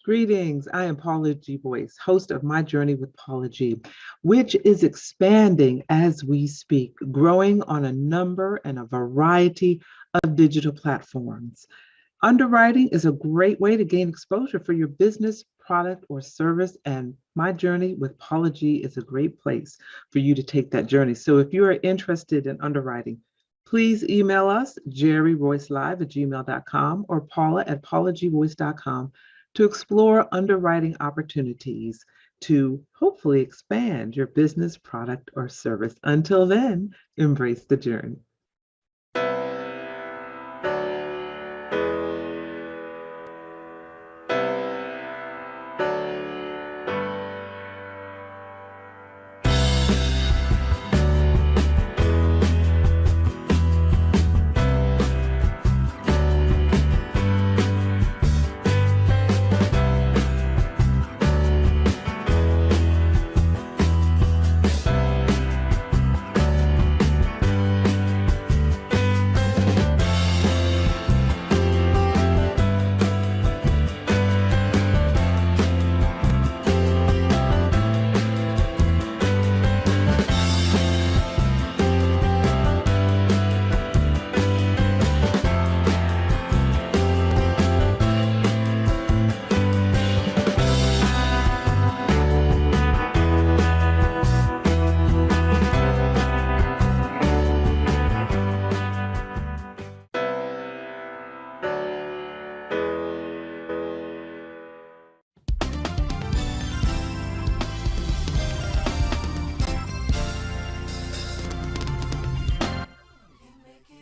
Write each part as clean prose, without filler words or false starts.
Greetings. I am Paula G. Boyce, host of My Journey with Paula G, which is expanding as we speak, growing on a number and a variety of digital platforms. Underwriting is a great way to gain exposure for your business, product, or service, and My Journey with Paula G is a great place for you to take that journey. So if you are interested in underwriting, please email us, jerryroycelive@gmail.com or paula@paulagvoice.com to explore underwriting opportunities to hopefully expand your business, product, or service. Until then, embrace the journey.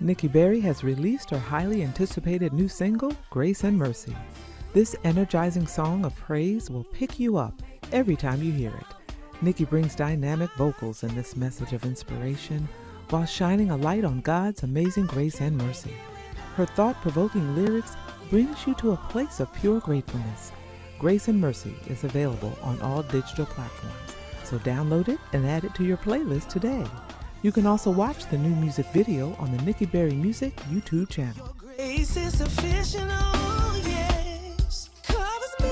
Nikki Berry has released her highly anticipated new single, Grace and Mercy. This energizing song of praise will pick you up every time you hear it. Nikki brings dynamic vocals in this message of inspiration while shining a light on God's amazing grace and mercy. Her thought-provoking lyrics brings you to a place of pure gratefulness. Grace and Mercy is available on all digital platforms, so download it and add it to your playlist today. You can also watch the new music video on the Nikki Berry Music YouTube channel. Grace is sufficient, oh yes, covers me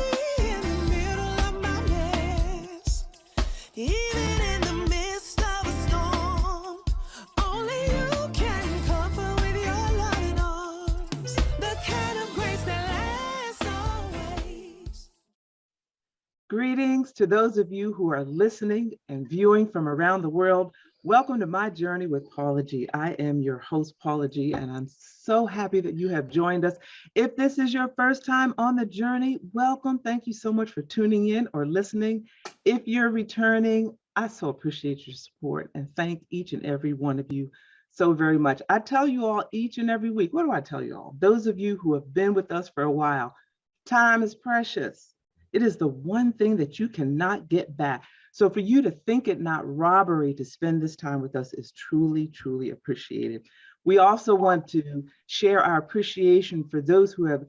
in the middle of my mess. Even in the midst of a storm, only you can comfort with your loving arms. The kind of grace that lasts always. Greetings to those of you who are listening and viewing from around the world. Welcome to My Journey with Paula G. I am your host, Paula G, and I'm so happy that you have joined us. If this is your first time on the journey, welcome. Thank you so much for tuning in or listening. If you're returning, I so appreciate your support and thank each and every one of you so very much. I tell you all each and every week, what do I tell you all? Those of you who have been with us for a while, time is precious. It is the one thing that you cannot get back. So for you to think it not robbery to spend this time with us is truly, truly appreciated. We also want to share our appreciation for those who have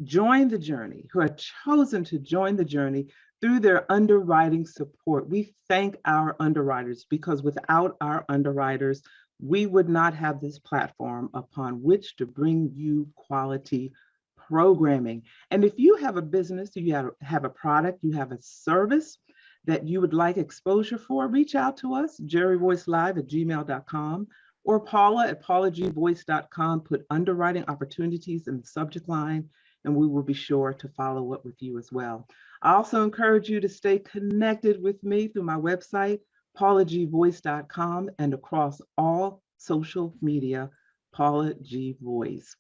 joined the journey, who have chosen to join the journey through their underwriting support. We thank our underwriters because without our underwriters, we would not have this platform upon which to bring you quality programming. And if you have a business, you have a product, you have a service that you would like exposure for, reach out to us, jerryvoicelive@gmail.com or paula@paulagvoice.com. Put underwriting opportunities in the subject line, and we will be sure to follow up with you as well. I also encourage you to stay connected with me through my website, paulagvoice.com, and across all social media, Paula G Voice.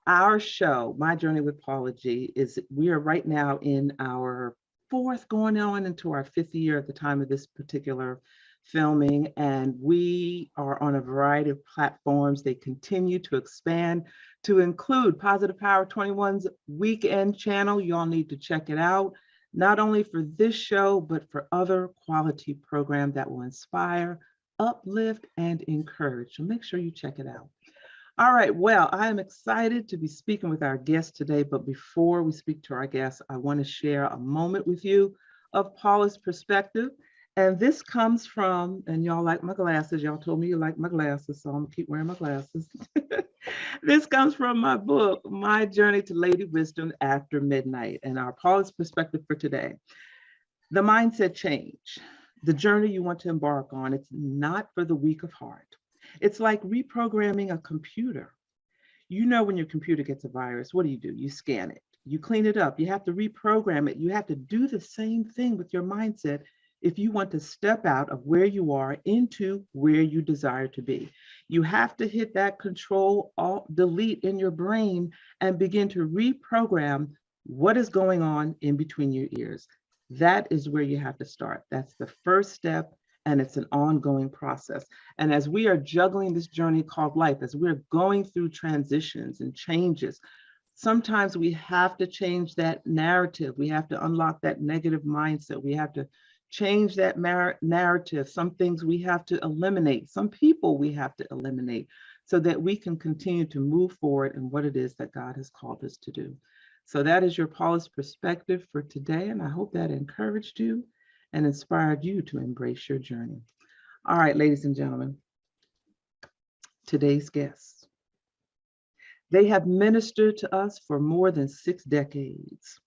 Our show, My Journey with Paula G, we are right now in our fourth, going on into our fifth year at the time of this particular filming, and we are on a variety of platforms. They continue to expand to include Positive Power 21's weekend channel. You all need to check it out, not only for this show, but for other quality programs that will inspire, uplift, and encourage. So make sure you check it out. All right, well, I am excited to be speaking with our guest today, but before we speak to our guest, I want to share a moment with you of Paula's perspective And this comes from, and y'all like my glasses. Y'all told me you like my glasses, so I'm gonna keep wearing my glasses. This comes from my book, My Journey to Lady Wisdom After Midnight, and our Paula's perspective for today. The mindset change, the journey you want to embark on, it's not for the weak of heart. It's like reprogramming a computer. You know, when your computer gets a virus, what do? You scan it, you clean it up, you have to reprogram it. You have to do the same thing with your mindset if you want to step out of where you are into where you desire to be. You have to hit that control alt delete in your brain and begin to reprogram what is going on in between your ears. That is where you have to start. That's the first step, and it's an ongoing process. And as we are juggling this journey called life, as we're going through transitions and changes, sometimes we have to change that narrative. We have to unlock that negative mindset. We have to change that narrative. Some things we have to eliminate. Some people we have to eliminate so that we can continue to move forward in what it is that God has called us to do. So that is your Paula's perspective for today. And I hope that encouraged you and inspired you to embrace your journey. All right, ladies and gentlemen, today's guests. They have ministered to us for more than 6 decades.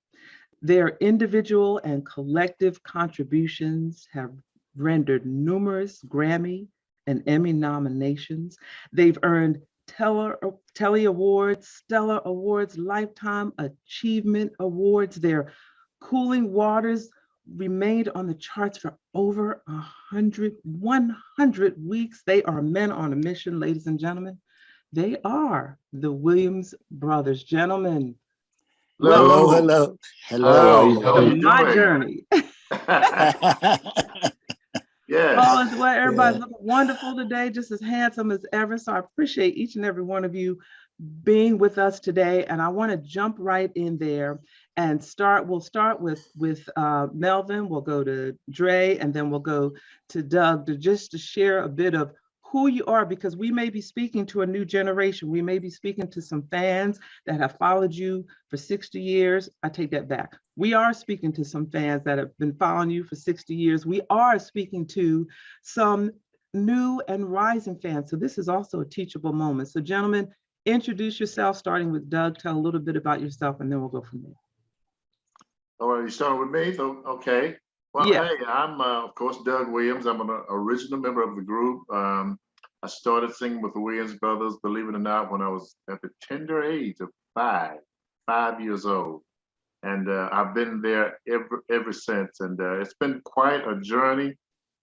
Their individual and collective contributions have rendered numerous Grammy and Emmy nominations. They've earned Telly Awards, Stellar Awards, Lifetime Achievement Awards. Their Cooling Waters remained on the charts for over 100 weeks. They are men on a mission, ladies and gentlemen. They are the Williams brothers. Gentlemen, Hello, welcome hello. How are to you my doing? journey. Yes. All is well. Everybody's looking wonderful today, just as handsome as ever. So I appreciate each and every one of you being with us today. And I want to jump right in there and start. We'll start with Melvin. We'll go to Dre, and then we'll go to Doug to share a bit of who you are, because we may be speaking to a new generation. We may be speaking to some fans that have followed you for 60 years. I take that back. We are speaking to some fans that have been following you for 60 years. We are speaking to some new and rising fans. So this is also a teachable moment. So gentlemen, introduce yourself, starting with Doug. Tell a little bit about yourself, and then we'll go from there. All right, you starting with me? So, okay. Well, Yeah. hey, I'm, of course, Doug Williams. I'm an original member of the group. I started singing with the Williams brothers, believe it or not, when I was at the tender age of 5 years old. And I've been there ever since. And it's been quite a journey,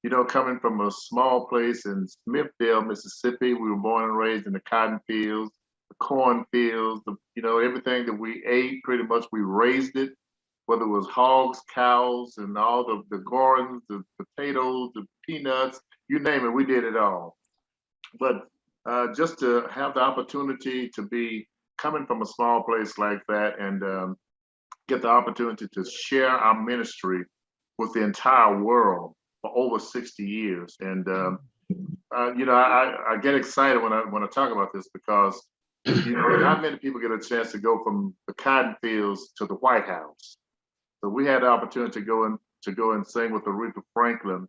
you know, coming from a small place in Smithville, Mississippi. We were born and raised in the cotton fields, the corn fields, you know, everything that we ate, pretty much we raised it, whether it was hogs, cows, and all the gardens, the potatoes, the peanuts, you name it, we did it all. But just to have the opportunity to be coming from a small place like that and get the opportunity to share our ministry with the entire world for over 60 years. And, you know, I get excited when I talk about this because, you know, not many people get a chance to go from the cotton fields to the White House. So we had the opportunity to go and sing with Aretha Franklin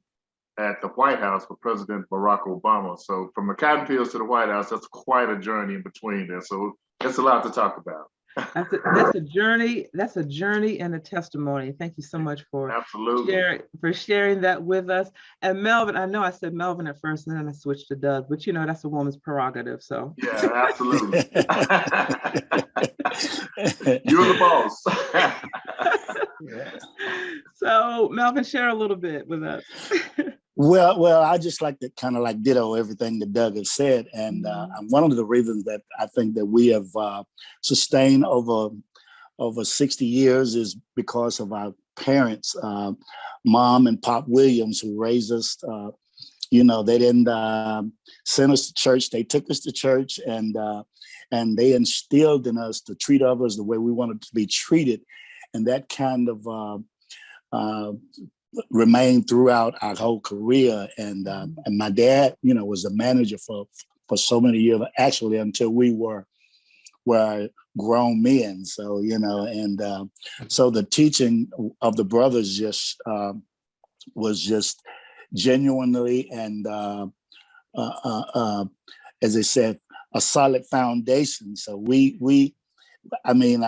at the White House for President Barack Obama. So from the cotton fields to the White House, that's quite a journey in between there. So it's a lot to talk about. That's a journey. That's a journey and a testimony. Thank you so much for sharing that with us. And Melvin, I know I said Melvin at first, and then I switched to Doug, but you know that's a woman's prerogative. So yeah, absolutely. You're the boss. So Melvin, share a little bit with us. Well, I just like to kind of like ditto everything that Doug has said, and one of the reasons that I think that we have sustained over 60 years is because of our parents, Mom and Pop Williams, who raised us. You know, they didn't send us to church; they took us to church, and they instilled in us to treat others the way we wanted to be treated, and that kind of remained throughout our whole career. And my dad, you know, was the manager for so many years, actually until we were grown men. So, you know, and so the teaching of the brothers just was just genuinely and as I said, a solid foundation. So I mean,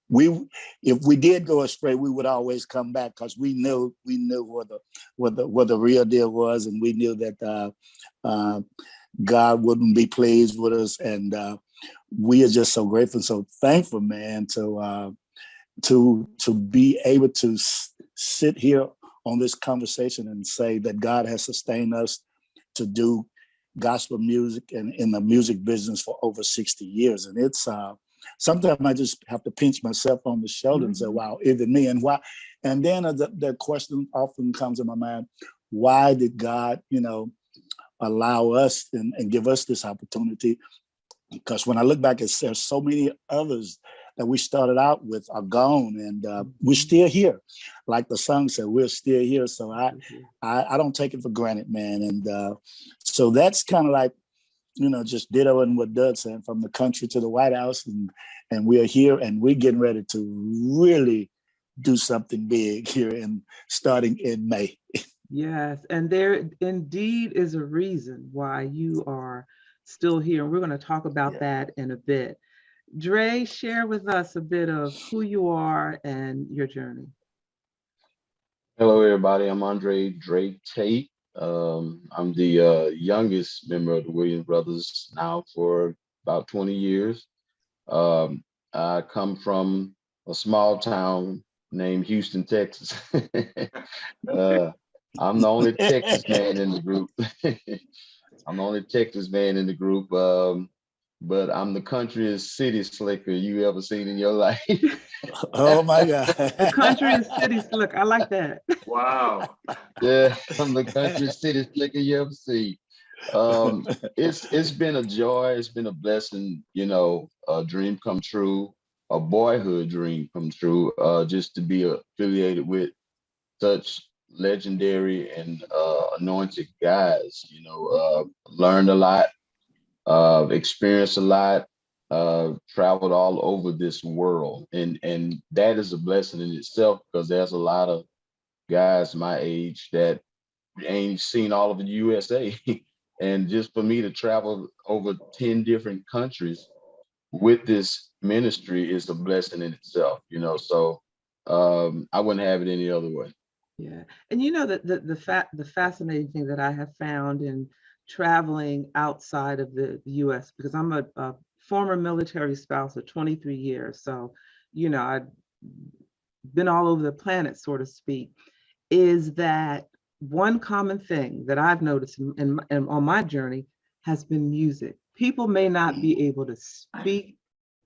we, if we did go astray, we would always come back because we knew what the real deal was, and we knew that God wouldn't be pleased with us, and we are just so grateful, so thankful, man, to be able to sit here on this conversation and say that God has sustained us to do gospel music and in the music business for over 60 years. And it's sometimes I just have to pinch myself on the shoulder and say, wow, even me. And why? And then the question often comes in my mind, why did God, allow us and give us this opportunity? Because when I look back, there's so many others that we started out with are gone, and we're still here. Like the song said, we're still here. So I don't take it for granted, man. And so that's kind of like, just dittoing what Doug said, from the country to the White House, and we are here, and we're getting ready to really do something big here, and starting in May. Yes, and there indeed is a reason why you are still here. And we're going to talk about that in a bit. Dre, share with us a bit of who you are and your journey. Hello, everybody. I'm Andre Dre Tate. I'm the youngest member of the Williams Brothers now for about 20 years. I come from a small town named Houston, Texas. I'm the only Texas man in the group. I'm the only Texas man in the group. But I'm the countryest city slicker you ever seen in your life. Oh my God. The country and city slick. I like that. Wow. Yeah, I'm the countryest city slicker you ever see. It's been a joy. It's been a blessing. A dream come true, a boyhood dream come true. Just to be affiliated with such legendary and anointed guys. Learned a lot, experienced a lot, traveled all over this world, and that is a blessing in itself, because there's a lot of guys my age that ain't seen all of the USA. And just for me to travel over 10 different countries with this ministry is a blessing in itself, so I wouldn't have it any other way. Yeah, and the fascinating thing that I have found in traveling outside of the U.S., because I'm a former military spouse of 23 years, so I've been all over the planet, so to speak, is that one common thing that I've noticed in on my journey has been music. People may not be able to speak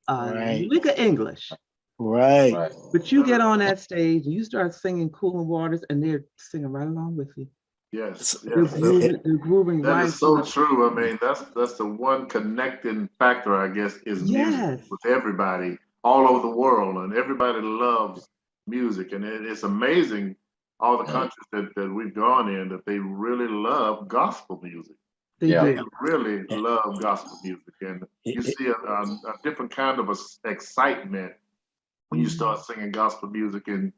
a lick of English. Right. But you get on that stage and you start singing Cooling Waters, and they're singing right along with you. Yes. They're grooving That right. is so true. I mean, that's the one connecting factor, I guess, is music with everybody all over the world, and everybody loves music. And it's amazing all the countries that we've gone in, that they really love gospel music. They do. Really love gospel music, and you see a different kind of excitement when you start singing gospel music in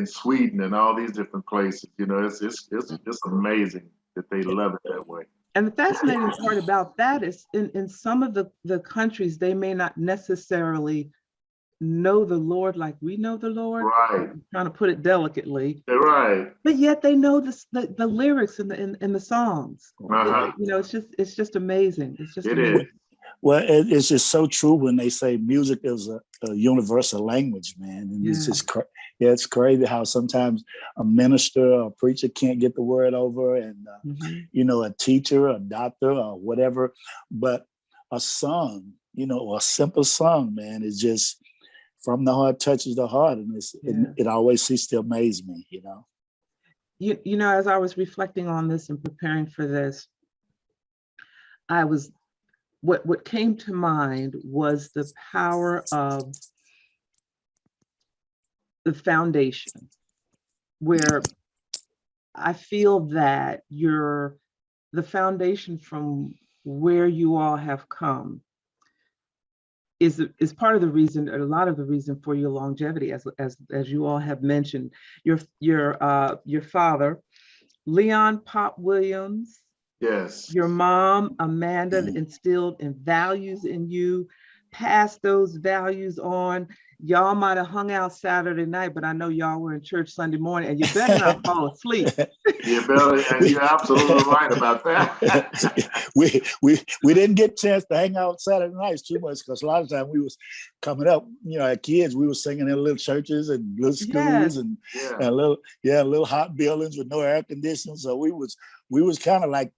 Sweden and all these different places. It's amazing that they love it that way. And the fascinating part about that is in some of the countries, they may not necessarily know the Lord like we know the Lord. Right. I'm trying to put it delicately. Right. But yet they know the lyrics and the songs. Uh-huh. It's just amazing. It's just amazing. Well, it's just so true when they say music is a universal language, man. And it's just it's crazy how sometimes a minister or a preacher can't get the word over, and a teacher, a doctor, or whatever. But a song, a simple song, man, is just from the heart, touches the heart, and it always seems to amaze me. As I was reflecting on this and preparing for this, what came to mind was the power of the foundation, where I feel that the foundation from where you all have come is part of the reason, a lot of the reason for your longevity, as you all have mentioned. Your father Leon Pop Williams, Yes. your mom, Amanda, instilled in values in you, passed those values on. Y'all might have hung out Saturday night, but I know y'all were in church Sunday morning, and you better not fall asleep. You better, and you're absolutely right about that. we didn't get a chance to hang out Saturday nights too much because a lot of times we was coming up, as kids, we were singing in little churches and little schools and little hot buildings with no air conditioning. So we was kind of like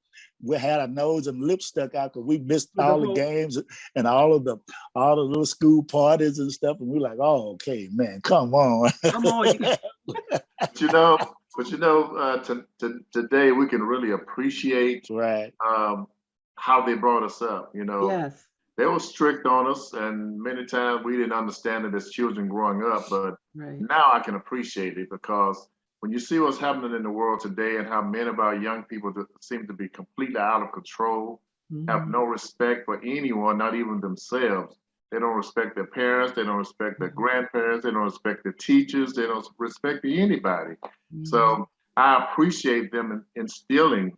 we had our nose and lips stuck out because we missed all the games and all the little school parties and stuff. And we're like, oh, okay, man, come on. Come on. Today we can really appreciate how they brought us up. Yes. They were strict on us, and many times we didn't understand it as children growing up. But now I can appreciate it, because when you see what's happening in the world today and how many of our young people seem to be completely out of control, have no respect for anyone, not even themselves. They don't respect their parents. They don't respect their grandparents. They don't respect their teachers. They don't respect anybody. So I appreciate them instilling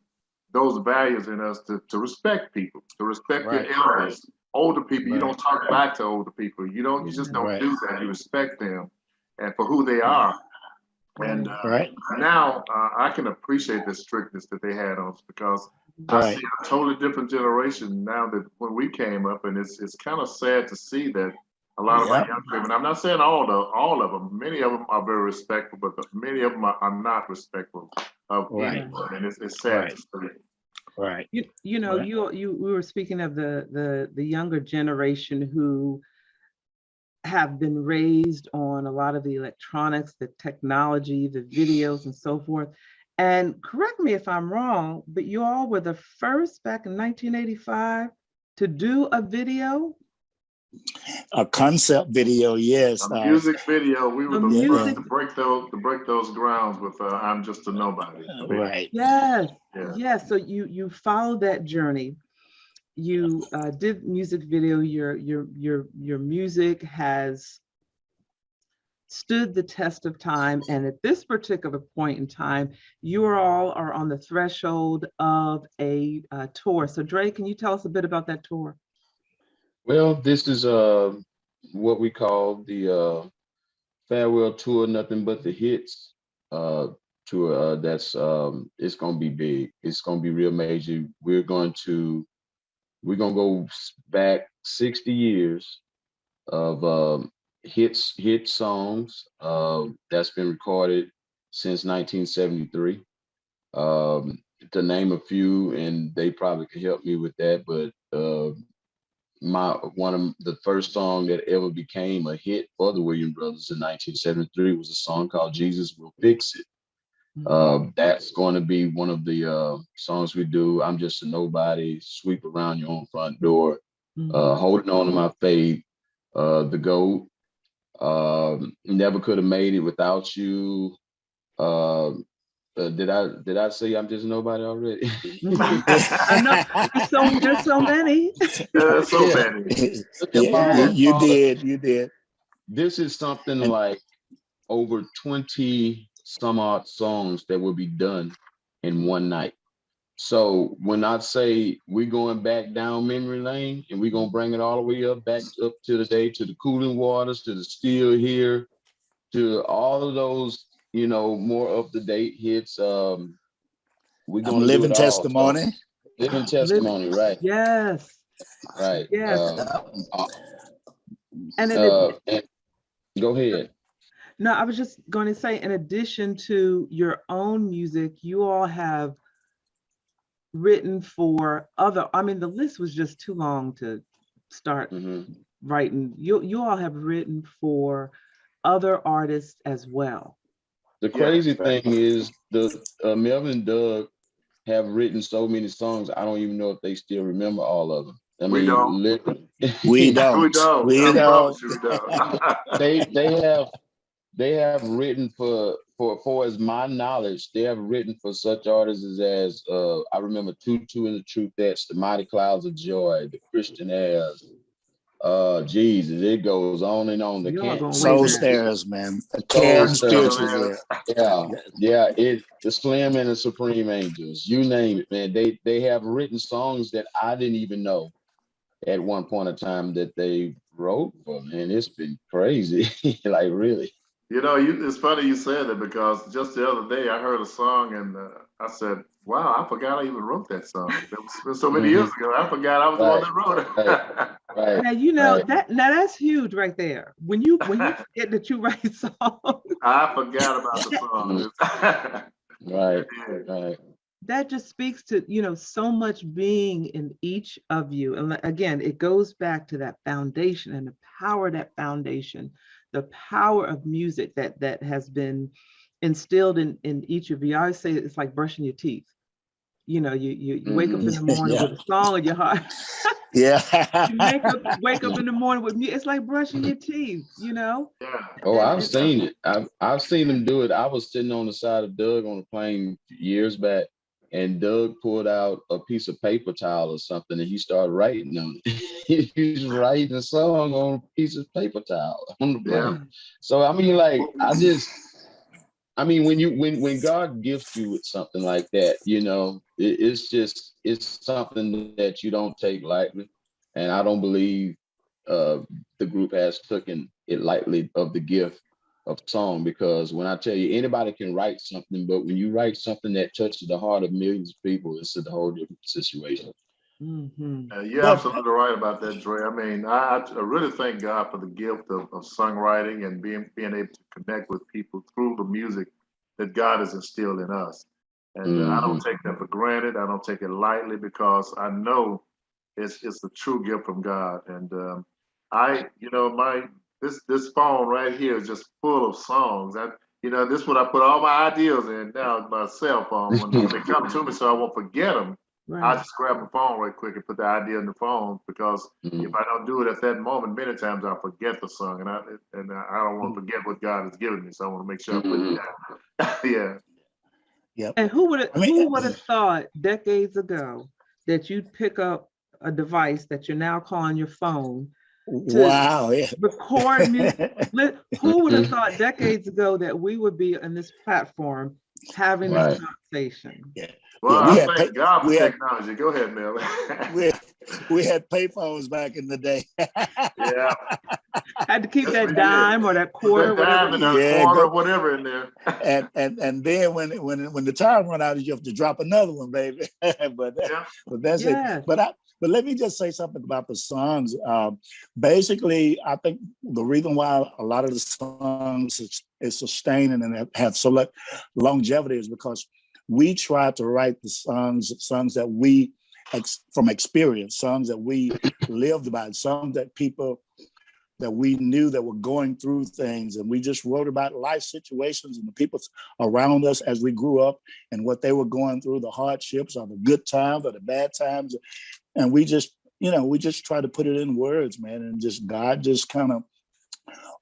those values in us to respect people, to respect your elders, older people. You don't talk back to older people. You just don't do that. You respect them and for who they are. And now I can appreciate the strictness that they had on us, because I see a totally different generation now that when we came up, and it's kind of sad to see that a lot of our young people, and I'm not saying all of them, many of them are very respectful, but many of them are not respectful of anyone, and it's sad to see. Right. We were speaking of the younger generation who have been raised on a lot of the electronics, the technology, the videos and so forth. And correct me if I'm wrong, but you all were the first back in 1985 to do a video? A concept video, yes. A music video. We were the first to break those grounds with "I'm Just a Nobody." Right. Yes. Yes. So you followed that journey. You did music video. Your music has stood the test of time, and at this particular point in time, you all are on the threshold of a tour. So, Dre, can you tell us a bit about that tour? Well, this is what we call the farewell tour, nothing but the hits tour. That's it's gonna be big. It's gonna be real major. We're gonna go back 60 years of hit songs that's been recorded since 1973. To name a few, and they probably could help me with that, but one of the first song that ever became a hit for the Williams Brothers in 1973 was a song called "Jesus Will Fix It." That's going to be one of the songs we do. "I'm Just a Nobody," "Sweep Around Your Own Front Door," "Holding On to My Faith," "The GOAT," "Never Could Have Made It Without You." Did I say "I'm Just a Nobody" already? I know there's so many. There's so many. You did. This is something like over 20 some odd songs that will be done in one night. So when I say we're going back down memory lane, and we're gonna bring it all the way back up to the day, to the Cooling Waters, to the Still Here, to all of those, more up to date hits. We're gonna Living testimony. Living testimony, right? Yes. Right. Yes. And go ahead. No, I was just going to say, in addition to your own music, you all have written for other. I mean, the list was just too long to start writing. You all have written for other artists as well. The crazy thing is, the Melvin and Doug have written so many songs. I don't even know if they still remember all of them. I mean, we don't. We don't. They have written for as my knowledge, they have written for such artists as I remember Tutu and the Truthettes, the Mighty Clouds of Joy, the Christian Airs, Jesus, it goes on and on. The Y'all can't going way Soul back. Stairs, man. A soul can stirring. spirituals there. Yeah, Yeah. yeah. The Slim and the Supreme Angels, you name it, man. They have written songs that I didn't even know at one point in time that they wrote for, man. It's been crazy. Like really. You know, it's funny you said that because just the other day I heard a song and I said, "Wow, I forgot I even wrote that song." That was so many years Mhm. ago. I forgot I was the one Right, that wrote right, it. right, Now you know right. that now that's huge right there. When you forget that you write songs, I forgot about the Mhm. song. Right, Yeah. right. that just speaks to so much being in each of you. And again, it goes back to that foundation and the power of that foundation, the power of music that has been instilled in each of you. I always say it's like brushing your teeth. You wake up Hmm. in the morning Yeah. with a song in your heart. Yeah. You wake up in the morning with music. It's like brushing your teeth. Yeah. Oh, And I've seen it. I've seen them do it. I was sitting on the side of Doug on a plane years back, and Doug pulled out a piece of paper towel or something, and he started writing on it. He's writing a song on a piece of paper towel on the Yeah. plane. So I mean, like, I mean, when God gifts you with something like that, it's something that you don't take lightly, and I don't believe uh, the group has taken it lightly of the gift of song, because when I tell you anybody can write something, but when you write something that touches the heart of millions of people, it's a whole different situation. hmm You're But absolutely right about that, Dre. I mean, I really thank God for the gift of songwriting and being able to connect with people through the music that God has instilled in us. And I Hmm. don't take that for granted. I don't take it lightly because I know it's a true gift from God. And my this phone right here is just full of songs. This is what I put all my ideas in now. My cell phone when they come to me, so I won't forget them. I Right. just grab my phone right quick and put the idea in the phone because if I don't do it at that moment, many times I forget the song, and I don't want to forget what God has given me. So I want to make sure I put it Hmm. down. Yeah. yep. And who would have I mean, who would have thought decades ago that you'd pick up a device that you're now calling your phone to wow. Yeah. record music? Who would have thought decades ago that we would be on this platform having this Right. conversation? Yeah. Well, Yeah. I thank God for We had technology. Go ahead, Mel. we we had payphones back in the day. Yeah. Had to keep Yes, we that did. dime or that Put quarter, that whatever. dime in that Yeah, quarter, go. whatever in there. And then when the time run out, you have to drop another one, baby. but Yeah. but that's it. Yes. But let me just say something about the songs. Basically, I think the reason why a lot of the songs is sustaining and have so much longevity is because we try to write the songs that we from experience, songs that we lived by, songs that people that we knew that were going through things, and we just wrote about life situations and the people around us as we grew up and what they were going through, the hardships or the good times or the bad times. And we just try to put it in words, man, and just God just kind of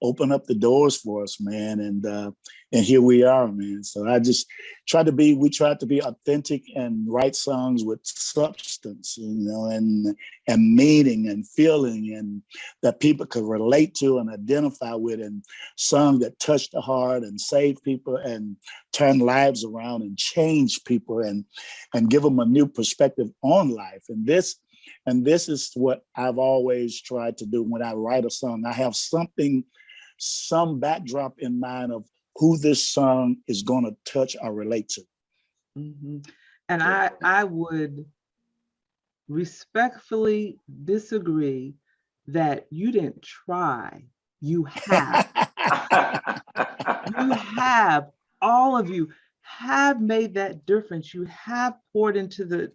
open up the doors for us, man. And here we are, man. So we tried to be authentic and write songs with substance, and meaning and feeling, and that people could relate to and identify with, and songs that touch the heart and save people and turn lives around and change people and give them a new perspective on life. And this is what I've always tried to do when I write a song. I have some backdrop in mind of who this song is going to touch or relate to. hmm And I would respectfully disagree that you didn't try. You have. You have, all of you have made that difference. You have poured into the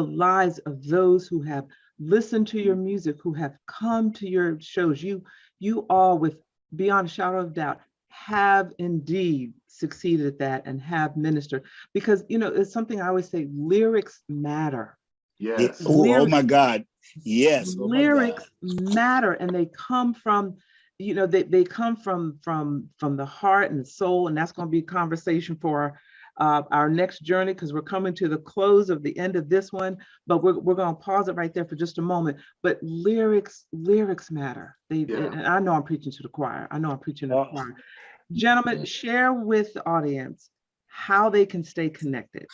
lives of those who have listened to your music, who have come to your shows. You all, with beyond a shadow of doubt, have indeed succeeded at that and have ministered, because it's something I always say: lyrics matter. Yeah. Yes. Oh Lyrics my God. Yes. Oh my God. lyrics matter, and they come from they come from the heart and the soul, and that's going to be a conversation for our next journey, because we're coming to the close of the end of this one, but we're going to pause it right there for just a moment. But lyrics matter. And I know I'm preaching to the choir. Gentlemen, share with the audience how they can stay connected.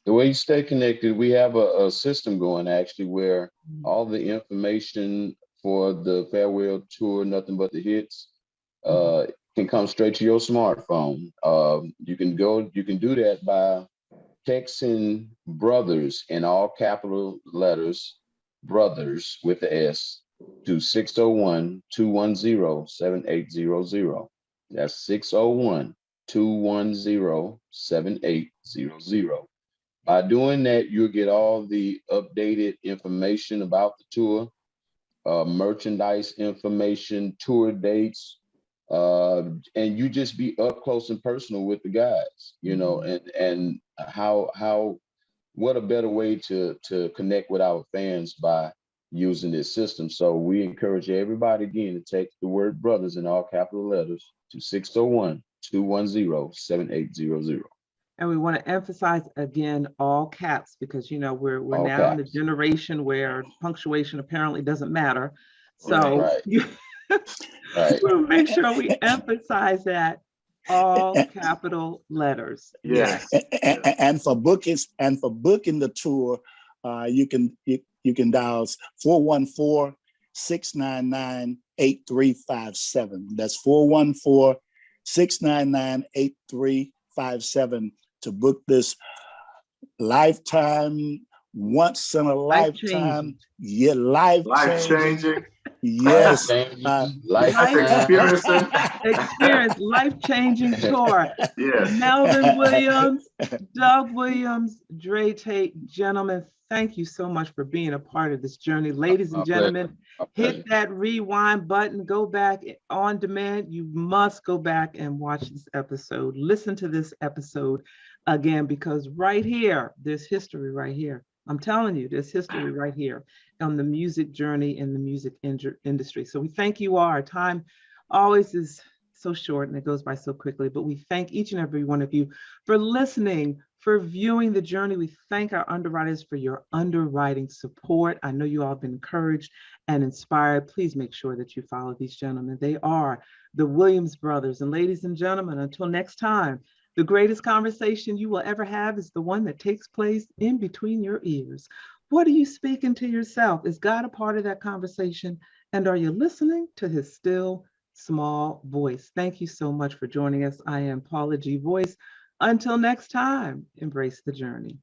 The way you stay connected, we have a system going actually where all the information for the farewell tour, Nothing But the Hits, can come straight to your smartphone. You can do that by texting brothers in all capital letters, brothers with the S, to 601-210-7800. That's 601-210-7800. By doing that, you'll get all the updated information about the tour, merchandise information, tour dates, and you just be up close and personal with the guys, you know, and what a better way to connect with our fans by using this system. So we encourage everybody again to text the word brothers in all capital letters to 601-210-7800. And we want to emphasize again, all caps, because, you know, we're All now in a caps. generation where punctuation apparently doesn't matter. So Right. we'll make sure we emphasize that, all capital letters. Yes. And for booking the tour, you can dial 414-699-8357. That's 414-699-8357 to book this lifetime, once in a lifetime, life changing. Yes, life-changing tour. Yes. Melvin Williams, Doug Williams, Dre Tate, gentlemen, thank you so much for being a part of this journey. Ladies and gentlemen, hit that rewind button, go back on demand. You must go back and watch this episode. Listen to this episode again, because right here, there's history right here. I'm telling you, there's history right here on the music journey in the music industry. So we thank you all. Our time always is so short and it goes by so quickly, but we thank each and every one of you for listening, for viewing the journey. We thank our underwriters for your underwriting support. I know you all have been encouraged and inspired. Please make sure that you follow these gentlemen. They are the Williams brothers. And ladies and gentlemen, until next time, the greatest conversation you will ever have is the one that takes place in between your ears. What are you speaking to yourself? Is God a part of that conversation? And are you listening to his still small voice? Thank you so much for joining us. I am Paula G. Voice. Until next time, embrace the journey.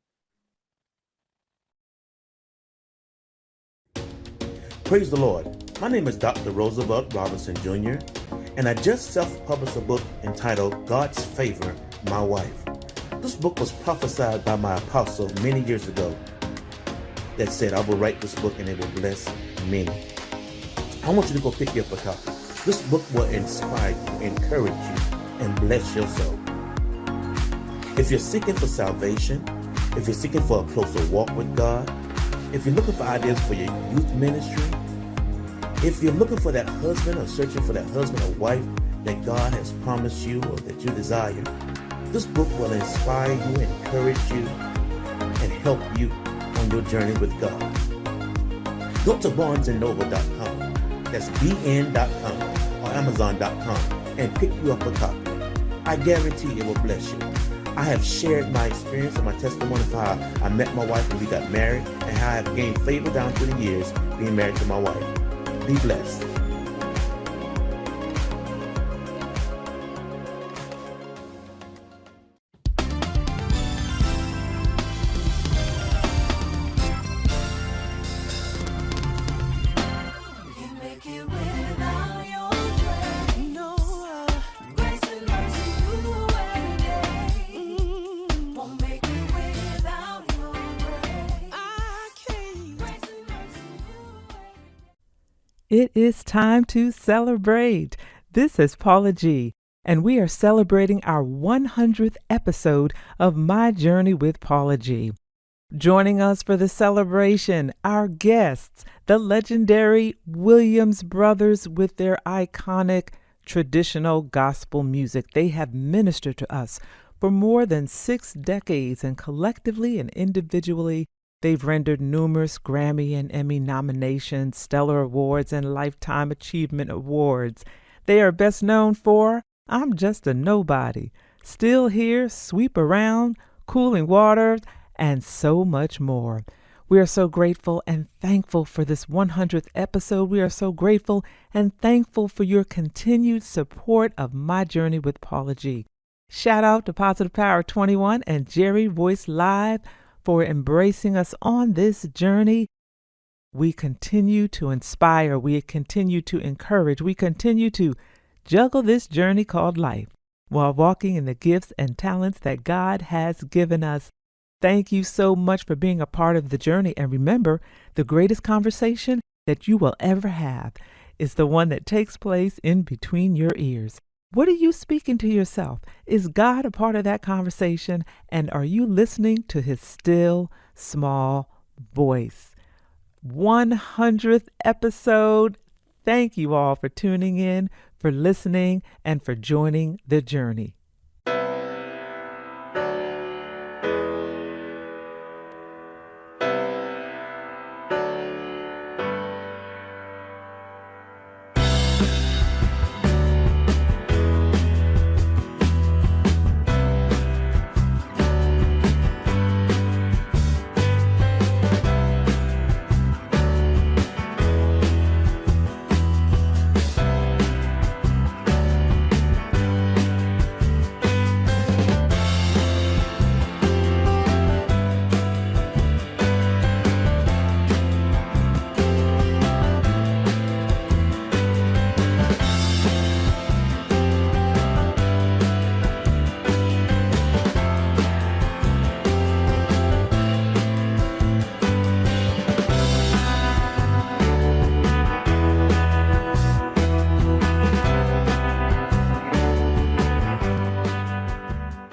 Praise the Lord. My name is Dr. Roosevelt Robinson Jr., and I just self-published a book entitled God's Favor, My Wife. This book was prophesied by my apostle many years ago that said, I will write this book and it will bless many. I want you to go pick up a copy. This book will inspire you, encourage you, and bless your soul. If you're seeking for salvation, if you're seeking for a closer walk with God, if you're looking for ideas for your youth ministry, if you're looking for that husband or searching for that husband or wife that God has promised you or that you desire, this book will inspire you, encourage you, and help you on your journey with God. Go to barnesandnoble.com, that's bn.com or amazon.com, and pick you up a copy. I guarantee it will bless you. I have shared my experience and my testimony of how I met my wife and we got married, and how I have gained favor down through the years being married to my wife. Be blessed. It is time to celebrate. This is Paula G, and we are celebrating our 100th episode of My Journey with Paula G. Joining us for the celebration, our guests, the legendary Williams brothers with their iconic traditional gospel music. They have ministered to us For more than 6 decades, and collectively and individually, they've rendered numerous Grammy and Emmy nominations, Stellar Awards, and Lifetime Achievement Awards. They are best known for I'm Just a Nobody, Still Here, Sweep Around, Cooling Waters, and so much more. We are so grateful and thankful for this 100th episode. We are so grateful and thankful for your continued support of my journey with Paula G. Shout out to Positive Power 21 and Jerry Voice Live for embracing us on this journey. We continue to inspire. We continue to encourage. We continue to juggle this journey called life while walking in the gifts and talents that God has given us. Thank you so much for being a part of the journey. And remember, the greatest conversation that you will ever have is the one that takes place in between your ears. What are you speaking to yourself? Is God a part of that conversation? And are you listening to his still, small voice? 100th episode. Thank you all for tuning in, for listening, and for joining the journey.